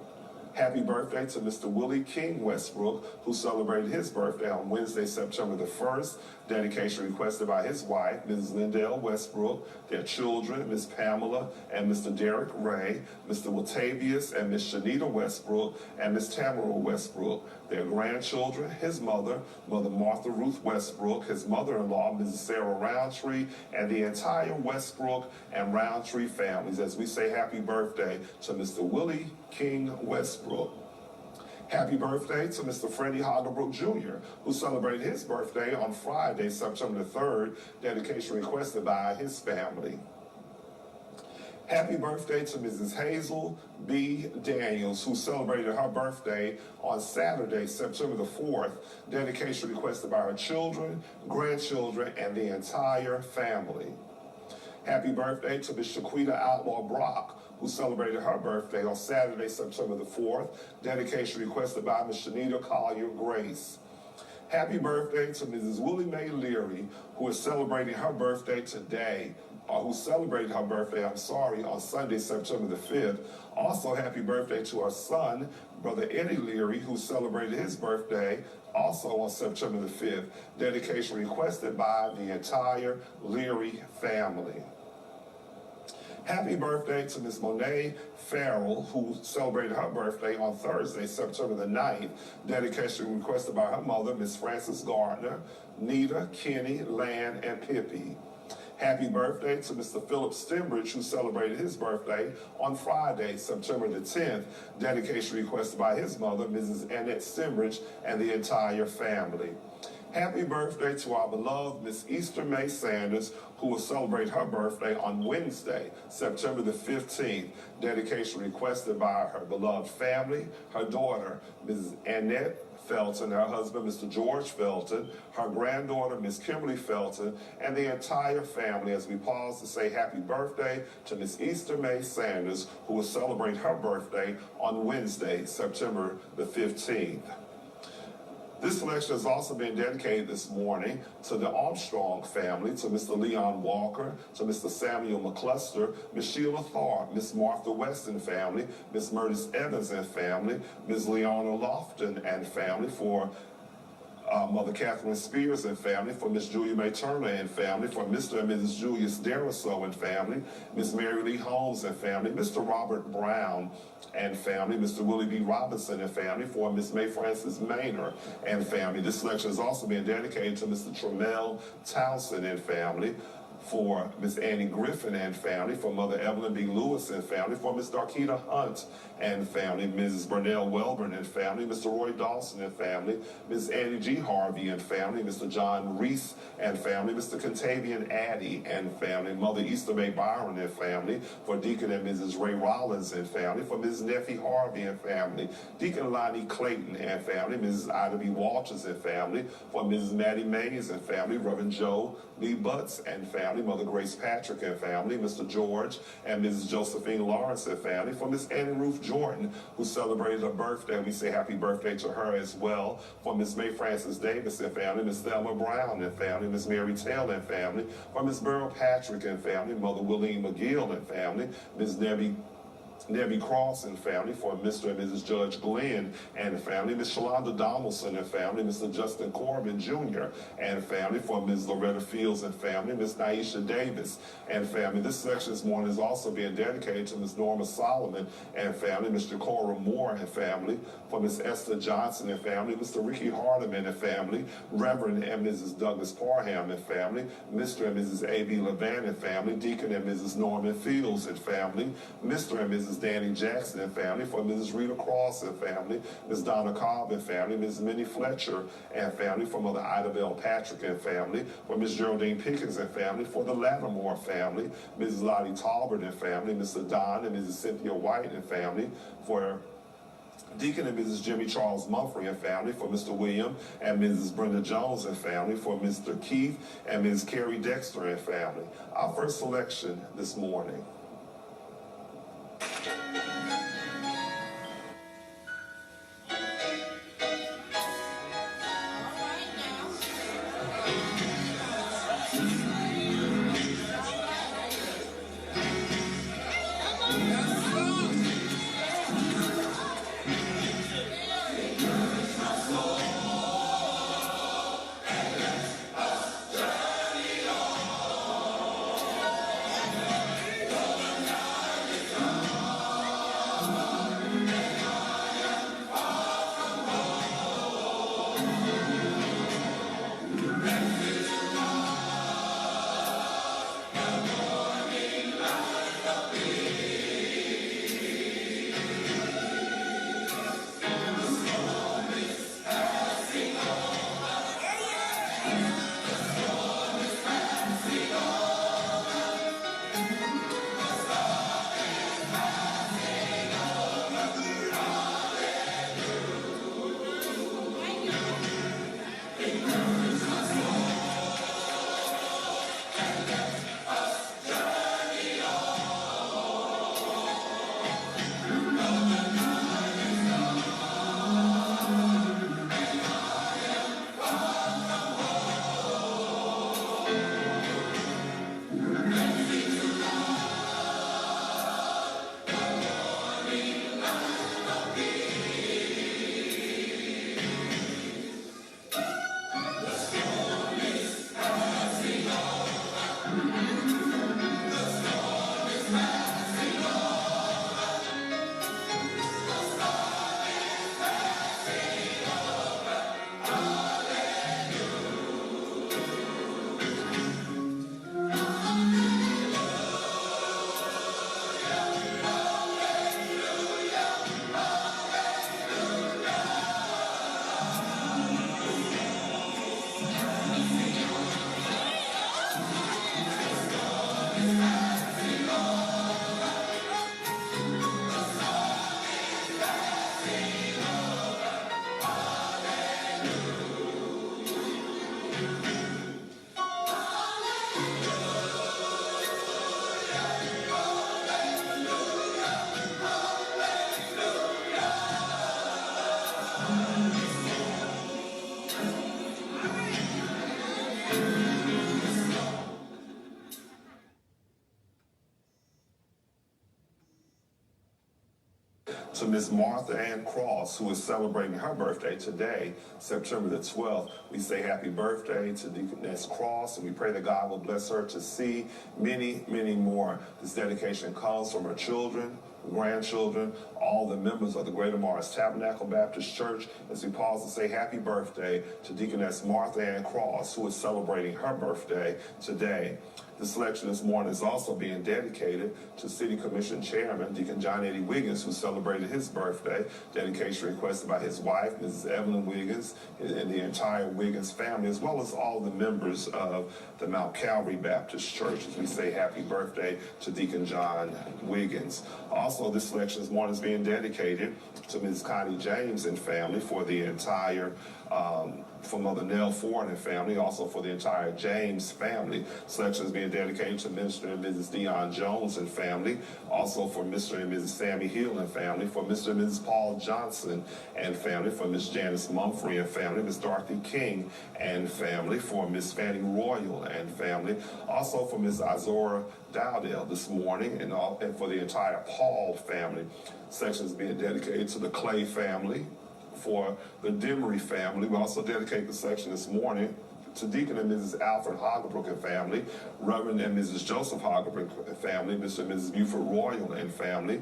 Happy birthday to Mr. Willie King Westbrook, who celebrated his birthday on Wednesday, September the 1st. Dedication requested by his wife, Mrs. Lindell Westbrook, their children, Miss Pamela and Mr. Derek Ray, Mr. Watavius and Miss Shanita Westbrook, and Miss Tamara Westbrook, their grandchildren, his mother, Mother Martha Ruth Westbrook, his mother-in-law, Mrs. Sarah Roundtree, and the entire Westbrook and Roundtree families as we say happy birthday to Mr. Willie King Westbrook. Happy birthday to Mr. Freddie Hagerbrook Jr., who celebrated his birthday on Friday, September the 3rd, dedication requested by his family. Happy birthday to Mrs. Hazel B. Daniels, who celebrated her birthday on Saturday, September the 4th, dedication requested by her children, grandchildren, and the entire family. Happy birthday to Miss Shaquita Outlaw Brock, who celebrated her birthday on Saturday, September the 4th. Dedication requested by Miss Shanita Collier Grace. Happy birthday to Mrs. Willie Mae Leary, who is celebrating her birthday today, who celebrated her birthday, on Sunday, September the 5th. Also, happy birthday to her son, Brother Eddie Leary, who celebrated his birthday also on September the 5th. Dedication requested by the entire Leary family. Happy birthday to Miss Monet Farrell, who celebrated her birthday on Thursday, September the 9th. Dedication requested by her mother, Miss Frances Gardner, Nita, Kenny, Lan, and Pippi. Happy birthday to Mr. Philip Stembridge, who celebrated his birthday on Friday, September the 10th. Dedication requested by his mother, Mrs. Annette Stembridge, and the entire family. Happy birthday to our beloved Miss Easter May Sanders, who will celebrate her birthday on Wednesday, September the 15th. Dedication requested by her beloved family, her daughter, Mrs. Annette Felton, her husband, Mr. George Felton, her granddaughter, Miss Kimberly Felton, and the entire family, as we pause to say happy birthday to Miss Easter May Sanders, who will celebrate her birthday on Wednesday, September the 15th. This selection has also been dedicated this morning to the Armstrong family, to Mr. Leon Walker, to Mr. Samuel McCluster, Miss Sheila Tharp, Miss Martha Weston family, Miss Murtis Evans and family, Miss Leona Lofton and family, for Mother Catherine Spears and family, for Miss Julia May Turner and family, for Mr. and Mrs. Julius Deriso and family, Miss Mary Lee Holmes and family, Mr. Robert Brown and family, Mr. Willie B. Robinson and family, for Miss May Frances Maynor and family. This selection has also been dedicated to Mr. Tremel Townsend and family, for Miss Annie Griffin and family, for Mother Evelyn B. Lewis and family, for Miss Darkita Hunt and family, Mrs. Burnell Welburn and family, Mr. Roy Dawson and family, Miss Annie G. Harvey and family, Mr. John Reese and family, Mr. Contavian Addy and family, Mother Easter May Byron and family, for Deacon and Mrs. Ray Rollins and family, for Mrs. Neffy Harvey and family, Deacon Lonnie Clayton and family, Mrs. Ida B. Walters and family, for Mrs. Maddie Mays and family, Reverend Joe Lee Butts and family, Mother Grace Patrick and family, Mr. George and Mrs. Josephine Lawrence and family, for Miss Annie Ruth Jordan, who celebrated her birthday. We say happy birthday to her as well. For Miss May Frances Davis and family, Miss Thelma Brown and family, Miss Mary Taylor and family, for Miss Beryl Patrick and family, Mother Willeen McGill and family, Miss Debbie Cross and family, for Mr. and Mrs. Judge Glenn and family, Miss Shalonda Donaldson and family, Mr. Justin Corbin Jr. and family, for Ms. Loretta Fields and family, Miss Naisha Davis and family. This section this morning is also being dedicated to Miss Norma Solomon and family, Mr. Cora Moore and family, for Miss Esther Johnson and family, Mr. Ricky Hardeman and family, Reverend and Mrs. Douglas Parham and family, Mr. and Mrs. A.B. Levan and family, Deacon and Mrs. Norman Fields and family, Mr. and Mrs. Danny Jackson and family, for Mrs. Rita Cross and family, Ms. Donna Cobb and family, Ms. Minnie Fletcher and family, for Mother Ida Bell Patrick and family, for Ms. Geraldine Pickens and family, for the Lattimore family, Mrs. Lottie Talbert and family, Mr. Don and Mrs. Cynthia White and family, for Deacon and Mrs. Jimmy Charles Mumphrey and family, for Mr. William and Mrs. Brenda Jones and family, for Mr. Keith and Ms. Carrie Dexter and family. Our first selection this morning. Miss Martha Ann Cross, who is celebrating her birthday today, September the 12th. We say happy birthday to Deaconess Cross, and we pray that God will bless her to see many, many more. This dedication comes from her children, grandchildren, all the members of the Greater Morris Tabernacle Baptist Church, as we pause to say happy birthday to Deaconess Martha Ann Cross, who is celebrating her birthday today. The selection this morning is also being dedicated to City Commission Chairman Deacon John Eddie Wiggins, who celebrated his birthday. Dedication requested by his wife, Mrs. Evelyn Wiggins, and the entire Wiggins family, as well as all the members of the Mount Calvary Baptist Church, as we say happy birthday to Deacon John Wiggins. Also, this selection this morning is being dedicated to Ms. Connie James and family for the entire for Mother Nell Ford and family, also for the entire James family. Selection is being dedicated to Mr. and Mrs. Dion Jones and family, also for Mr. and Mrs. Sammy Hill and family, for Mr. and Mrs. Paul Johnson and family, for Miss Janice Mumphrey and family, Miss Dorothy King and family, for Miss Fanny Royal and family, also for Miss Izora Dowdell this morning, and for the entire Paul family. Section is being dedicated to the Clay family, for the Demery family. We also dedicate the section this morning to Deacon and Mrs. Alfred Hagerbrook and family, Reverend and Mrs. Joseph Hagerbrook and family, Mr. and Mrs. Buford Royal and family.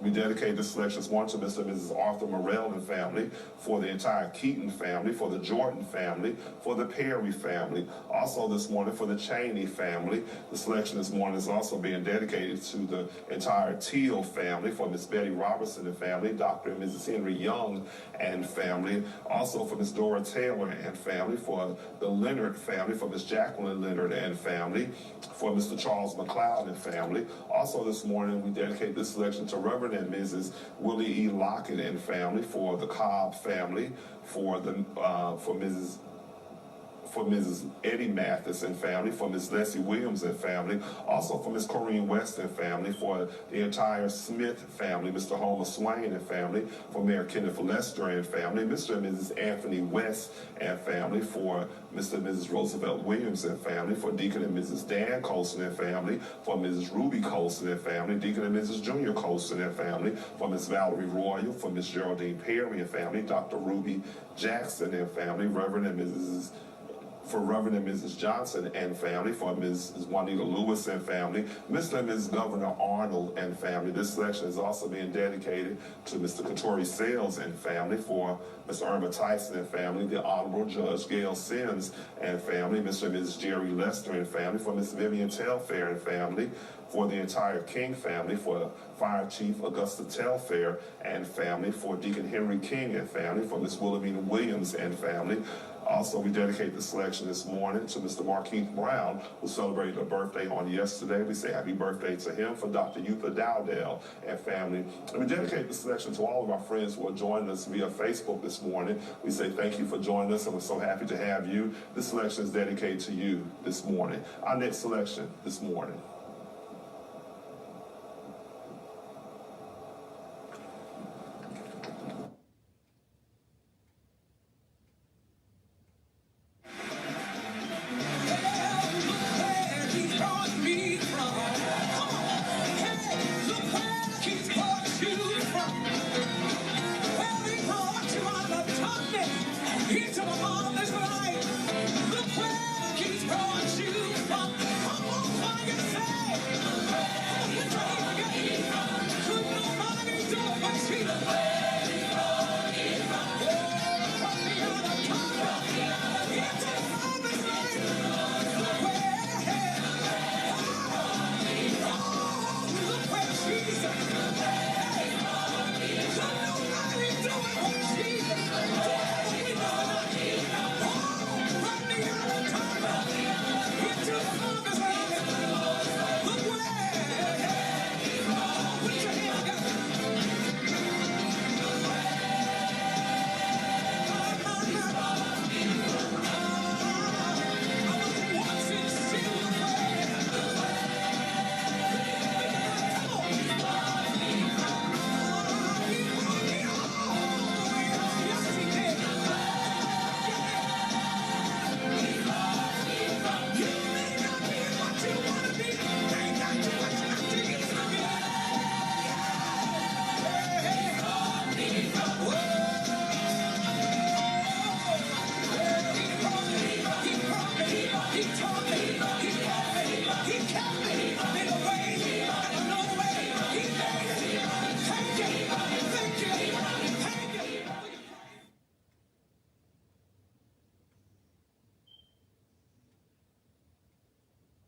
We dedicate this selection this morning to Mr. and Mrs. Arthur Morrell and family, for the entire Keaton family, for the Jordan family, for the Perry family. Also this morning for the Cheney family. The selection this morning is also being dedicated to the entire Teal family, for Miss Betty Robertson and family, Dr. and Mrs. Henry Young and family. Also for Miss Dora Taylor and family, for the Leonard family, for Miss Jacqueline Leonard and family, for Mr. Charles McLeod and family. Also this morning we dedicate this selection to Reverend and Mrs. Willie E. Lockett and family, for the Cobb family, for Mrs. Eddie Mathis and family, for Miss Leslie Williams and family, also for Miss Corrine West and family, for the entire Smith family, Mr. Homer Swain and family, for Mayor Kenneth Lester and family, Mr. and Mrs. Anthony West and family, for Mr. and Mrs. Roosevelt Williams and family, for Deacon and Mrs. Dan Colson and family, for Mrs. Ruby Colson and family, Deacon and Mrs. Junior Colson and family, for Miss Valerie Royal, for Miss Geraldine Perry and family, Dr. Ruby Jackson and family, Reverend and Mrs. Johnson and family, for Mrs. Juanita Lewis and family, Mr. and Mrs. Governor Arnold and family. This selection is also being dedicated to Mr. Katori Sales and family, for Mr. Irma Tyson and family, the Honorable Judge Gail Sims and family, Mr. and Mrs. Jerry Lester and family, for Miss Vivian Telfair and family, for the entire King family, for Fire Chief Augusta Telfair and family, for Deacon Henry King and family, for Miss Wilhelmina Williams and family. Also, we dedicate the selection this morning to Mr. Markeith Brown, who celebrated a birthday on yesterday. We say happy birthday to him, for Dr. Eutha Dowdell and family. And we dedicate the selection to all of our friends who are joining us via Facebook this morning. We say thank you for joining us, and we're so happy to have you. This selection is dedicated to you this morning. Our next selection this morning. Look where he's brought you from. Come on, fire yourself.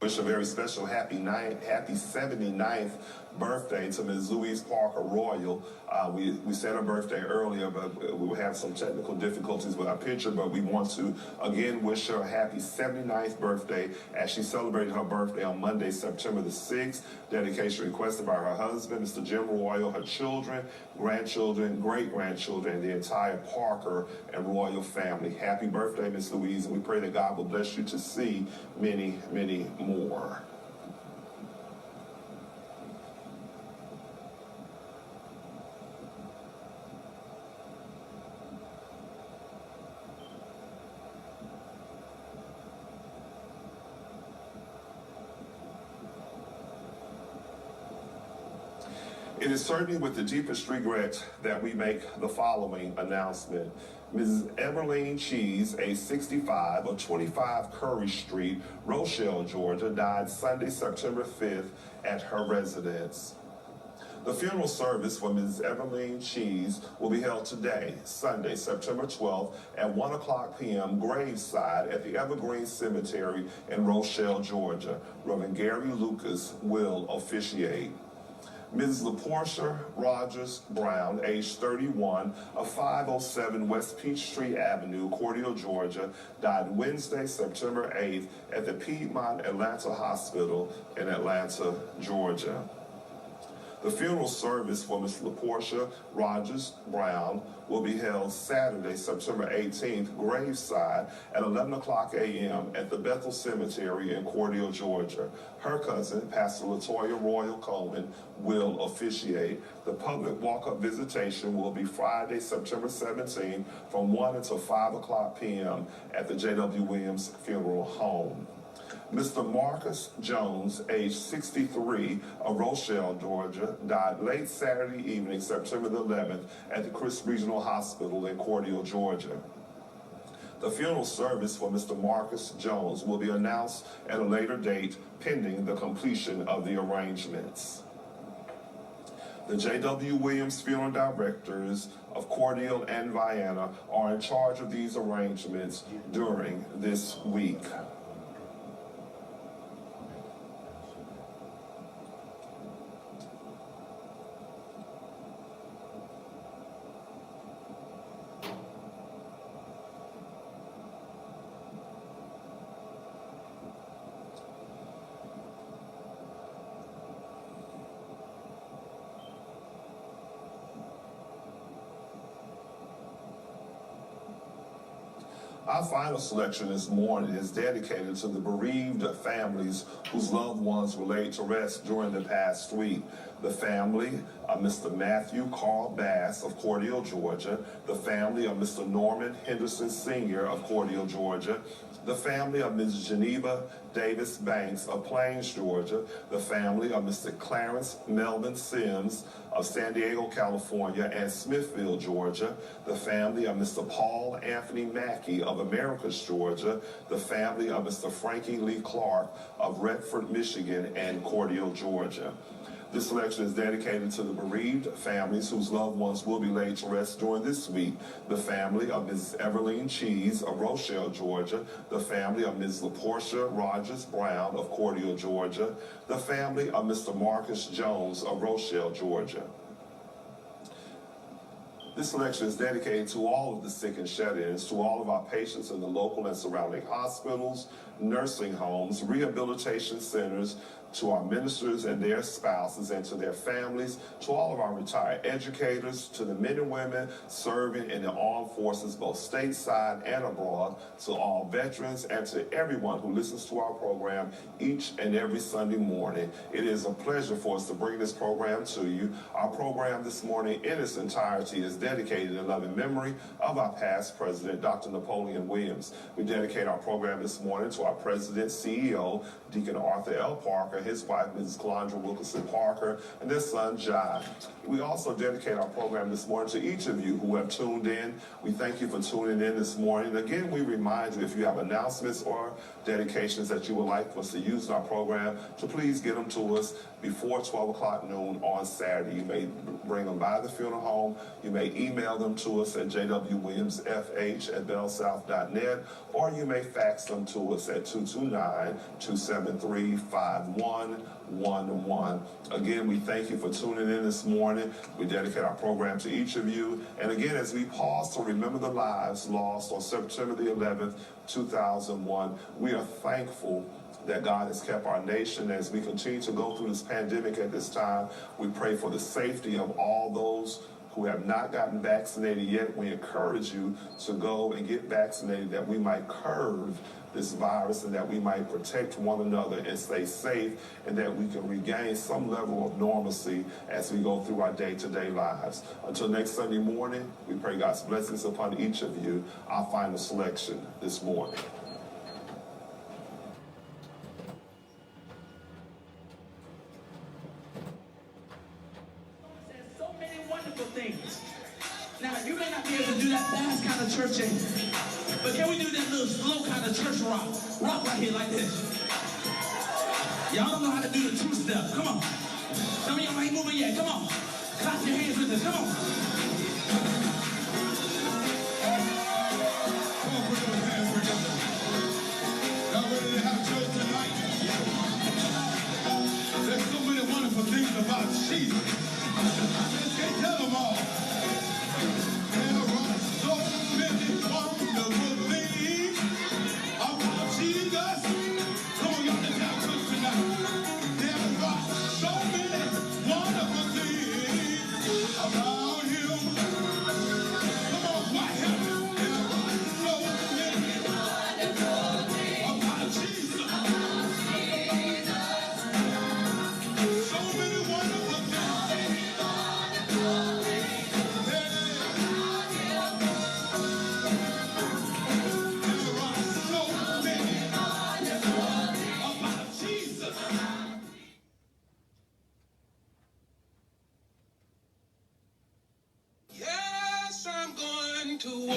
Wish a very special happy 79th birthday to Ms. Louise Parker Royal. We said her birthday earlier, but we have some technical difficulties with our picture, but we want to again wish her a happy 79th birthday as she celebrated her birthday on Monday, September the 6th. Dedication requested by her husband, Mr. Jim Royal, her children, grandchildren, great-grandchildren, and the entire Parker and Royal family. Happy birthday, Ms. Louise, and we pray that God will bless you to see many, many more. It is certainly with the deepest regret that we make the following announcement. Mrs. Everline Cheese, age 65, of 25 Curry Street, Rochelle, Georgia, died Sunday, September 5th at her residence. The funeral service for Mrs. Everline Cheese will be held today, Sunday, September 12th at 1:00 p.m. graveside at the Evergreen Cemetery in Rochelle, Georgia. Reverend Gary Lucas will officiate. Ms. LaPortia Rogers Brown, age 31, of 507 West Peachtree Avenue, Cordial, Georgia, died Wednesday, September 8th at the Piedmont Atlanta Hospital in Atlanta, Georgia. The funeral service for Ms. LaPortia Rogers Brown will be held Saturday, September 18th, graveside at 11:00 a.m. at the Bethel Cemetery in Cordial, Georgia. Her cousin, Pastor LaToya Royal Coleman, will officiate. The public walk-up visitation will be Friday, September 17th from 1 until 5:00 p.m. at the J.W. Williams Funeral Home. Mr. Marcus Jones, age 63, of Rochelle, Georgia, died late Saturday evening, September the 11th, at the Crisp Regional Hospital in Cordial, Georgia. The funeral service for Mr. Marcus Jones will be announced at a later date, pending the completion of the arrangements. The J.W. Williams Funeral Directors of Cordial and Vienna are in charge of these arrangements during this week. Our final selection this morning is dedicated to the bereaved families whose loved ones were laid to rest during the past week. The family of Mr. Matthew Carl Bass of Cordial, Georgia. The family of Mr. Norman Henderson Sr. of Cordial, Georgia. The family of Ms. Geneva Davis Banks of Plains, Georgia. The family of Mr. Clarence Melvin Sims of San Diego, California, and Smithfield, Georgia. The family of Mr. Paul Anthony Mackey of Americus, Georgia. The family of Mr. Frankie Lee Clark of Redford, Michigan, and Cordial, Georgia. This selection is dedicated to the bereaved families whose loved ones will be laid to rest during this week. The family of Mrs. Everline Cheese of Rochelle, Georgia. The family of Ms. LaPortia Rogers Brown of Cordial, Georgia. The family of Mr. Marcus Jones of Rochelle, Georgia. This selection is dedicated to all of the sick and shut-ins, to all of our patients in the local and surrounding hospitals, nursing homes, rehabilitation centers, to our ministers and their spouses and to their families, to all of our retired educators, to the men and women serving in the armed forces, both stateside and abroad, to all veterans, and to everyone who listens to our program each and every Sunday morning. It is a pleasure for us to bring this program to you. Our program this morning in its entirety is dedicated in loving memory of our past president, Dr. Napoleon Williams. We dedicate our program this morning to our president, CEO, Deacon Arthur L. Parker, and his wife, Mrs. Calandra Wilkerson Parker, and their son, John. We also dedicate our program this morning to each of you who have tuned in. We thank you for tuning in this morning. Again, we remind you, if you have announcements or dedications that you would like for us to use in our program, to please get them to us before 12 o'clock noon on Saturday. You may bring them by the funeral home. You may email them to us at jwwilliamsfh@bellsouth.net, or you may fax them to us at 229-273-5111. Again, we thank you for tuning in this morning. We dedicate our program to each of you. And again, as we pause to remember the lives lost on September the 11th, 2001, we are thankful that God has kept our nation. As we continue to go through this pandemic at this time, we pray for the safety of all those who have not gotten vaccinated yet. We encourage you to go and get vaccinated, that we might curb this virus and that we might protect one another and stay safe, and that we can regain some level of normalcy as we go through our day-to-day lives. Until next Sunday morning, we pray God's blessings upon each of you. Our final selection this morning. Things. Now, you may not be able to do that fast kind of churching, but can we do that little slow kind of church rock? Rock right here like this. Y'all don't know how to do the two-step. Come on. Some of y'all ain't moving yet. Come on. Clap your hands with this. Come on. Come on, put those hands together. Y'all ready to have church tonight? There's so many wonderful things about Jesus. I just can't tell them all. There are so many wonderful things about Jesus. Come on, y'all, let's have church tonight. There are so many wonderful things about Him. Come on, why him? There are so many wonderful things about Jesus. So many wonderful things. Yes, I'm going to walk.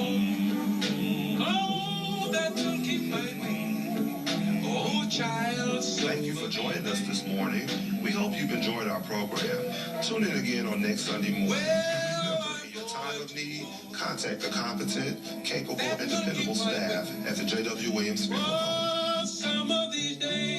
Oh, that will keep my wing. Oh, child. Thank you for joining us this morning. We hope you've enjoyed our program. Tune in again on next Sunday morning. Well, In your time of need, contact a competent, capable, and dependable staff at the J.W. Williams Funeral Home. some of these days.